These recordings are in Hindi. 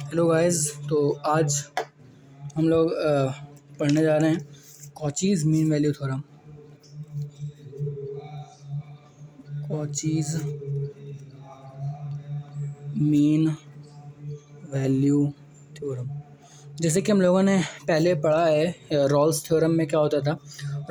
Hello guys. तो आज हम लोग पढ़ने जा रहे हैं Cauchy's mean value theorem. Cauchy's mean value theorem, जैसे कि हम लोगों ने पहले पढ़ा है रॉल्स थ्योरम में क्या होता था।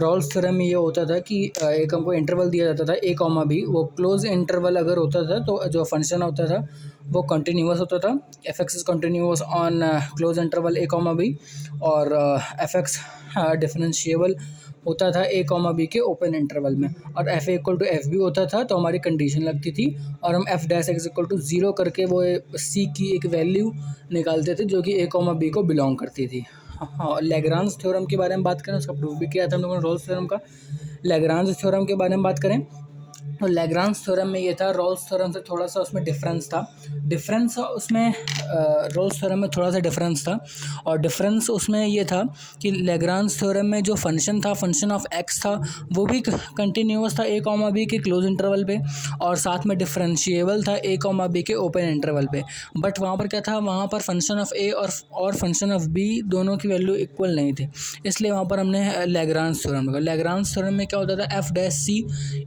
रॉल्स थ्योरम में ये होता था कि एक हमको इंटरवल दिया जाता था a कॉमा b, वो क्लोज इंटरवल अगर होता था तो जो फंक्शन होता था वो कंटिन्यूअस होता था। F x is continuous on close interval a comma b, और एफ एक्स डिफरेंशिएबल होता था a कॉमा b के ओपन इंटरवल में, और f a equal to f b होता था तो हमारी कंडीशन लगती थी, और हम F dash x equal to 0 करके वो सी की एक वैल्यू निकालते थे जो कि a कॉमा b को बिलोंग करती थी। हाँ, लैग्रांज थ्योरम के बारे में बात करें, उसका प्रूफ भी किया था हम लोगों ने रॉल्स थ्योरम का। लैग्रांज थ्योरम के बारे में बात करें तो लैग्रांज थ्योरम में ये था, रॉल्स थ्योरम से थोड़ा सा उसमें डिफरेंस था। उसमें रॉल्स थ्योरम में थोड़ा सा डिफरेंस था, और डिफरेंस उसमें ये था कि लैग्रांज थ्योरम में जो फंक्शन था, फंक्शन ऑफ एक्स था, वो भी कंटिन्यूअस था a कॉमा b के क्लोज इंटरवल पे, और साथ में डिफरेंशिएबल था a कॉमा b के ओपन इंटरवल पे। बट वहाँ पर क्या था, वहाँ पर फंक्शन ऑफ a और फंक्शन ऑफ b दोनों की वैल्यू इक्वल नहीं थी, इसलिए वहाँ पर हमने लैग्रांज थ्योरम लगा। लैग्रांज थ्योरम में क्या होता था, f dash c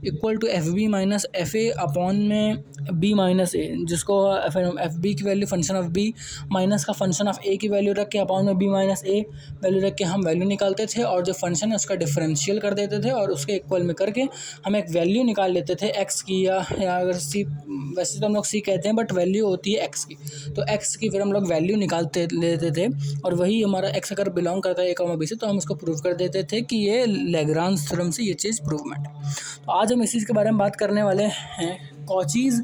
equal to f B minus f A upon में बी माइनस ए, जिसको एफ बी की value function of B minus का फंक्शन ऑफ ए की वैल्यू रख के अपॉन में बी माइनस ए वैल्यू रख के हम वैल्यू निकालते थे, और जो फंक्शन है उसका डिफरेंशियल कर देते थे, और उसके इक्वल में करके हम एक वैल्यू निकाल लेते थे एक्स की, या अगर सी, वैसे तो हम लोग सी कहते हैं बट वैल्यू होती है एक्स की, तो एक्स की फिर हम लोग वैल्यू निकालते लेते थे, और वही हमारा एक्स अगर बिलोंग करता है a कॉमा बी से तो हम उसको प्रूव कर देते थे कि ये लैग्रांज थ्योरम से ये चीज़ प्रूवमेंट है। तो आज हम इस चीज़ के बारे में बात करने वाले हैं, कॉचीज़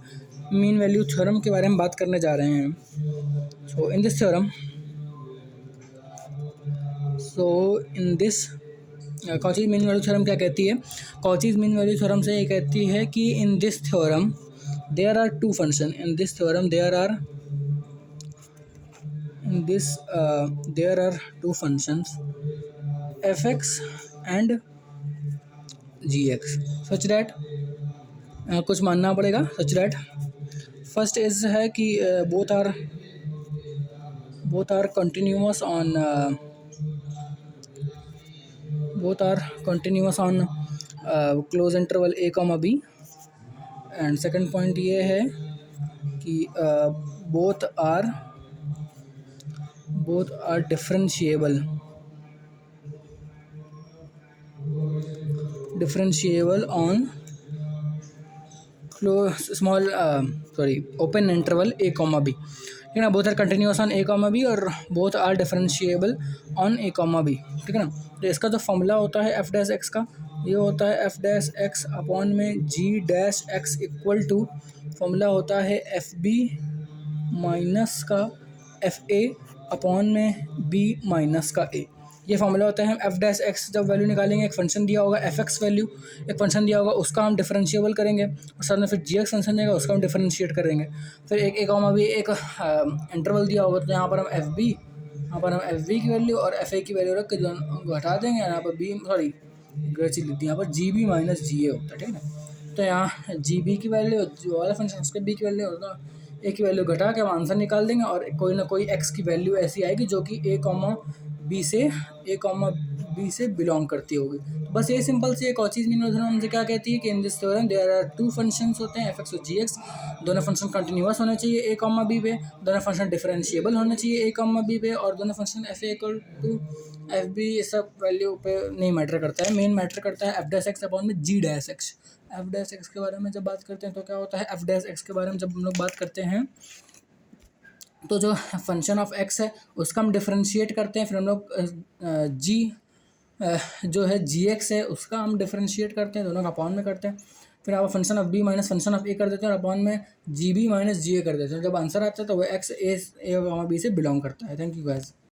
मीन वैल्यू थ्योरम के बारे में बात करने जा रहे हैं। So in this Cauchy's mean value theorem क्या कहती है, कॉचीज़ मीन वैल्यू थ्योरम से ये कहती है कि in this theorem there are two function, in this theorem there are two functions fx and gx, such that कुछ मानना पड़ेगा, सच दैट फर्स्ट इज है कि both are continuous on close interval a comma b, and second point ये है कि both are differentiable on open interval a comma b, ठीक है ना। Both are continuous on a comma b और both are differentiable on a comma b, ठीक है ना। तो इसका जो फॉर्मूला होता है एफ डैश एक्स का, ये होता है एफ डैश एक्स अपॉन में G dash x equal to, formula होता है एफ बी माइनस का एफ ए अपॉन में बी माइनस का ए। ये फॉर्मूला होता है। हम एफ डैश एक्स जब वैल्यू निकालेंगे, एक फंक्शन दिया होगा एफ एक्स वैल्यू, एक फंक्शन दिया होगा उसका हम डिफरेंशिएबल करेंगे, और साथ में फिर जी एक्स फंक्शन देगा उसका हम डिफरेंशिएट करेंगे। फिर एक ए कॉमा बी एक इंटरवल दिया होगा, तो यहाँ पर हम एफ बी की वैल्यू और एफ ए की वैल्यू रख के जो घटा देंगे, यहाँ पर बी यहाँ पर जी बी माइनस जी ए होता है, ठीक है। तो यहाँ जी बी की वैल्यू जो वाला फंक्शन उसके बी की वैल्यू होगा, ए की वैल्यू घटा के हम आंसर निकाल देंगे, और कोई ना कोई एक्स की वैल्यू ऐसी आएगी जो कि ए कॉमा बी से बिलोंग करती होगी। तो बस ये सिंपल सी एक और चीज़ मीन थ्योरम हमसे क्या कहती है कि in this theorem there are two functions होते हैं एफ एक्स और जी एक्स, दोनों फंक्शन कंटिन्यूअस होने चाहिए ए कॉमा बी पे, दोनों फंक्शन डिफरेंशिएबल होने चाहिए ए कॉमा बी पे, और दोनों function f a equal to f b, ये सब वैल्यू पे नहीं मैटर करता है, मेन मैटर करता है एफ डैश एक्स अपॉन में G dash X. F dash X के बारे में जब बात करते हैं तो क्या होता है, एफ डैश एक्स के बारे में जब हम लोग बात करते हैं तो जो फंक्शन ऑफ एक्स है उसका हम डिफरेंशिएट करते हैं, फिर हम लोग जो है जी एक्स है उसका हम डिफरेंशिएट करते हैं, दोनों का अपॉन में करते हैं, फिर आप function of B minus function of A कर देते हैं और अपॉन में जी बी माइनस जी ए कर देते हैं। जब आंसर आता है तो वह एक्स ए बी से बिलोंग करता है। Thank you guys.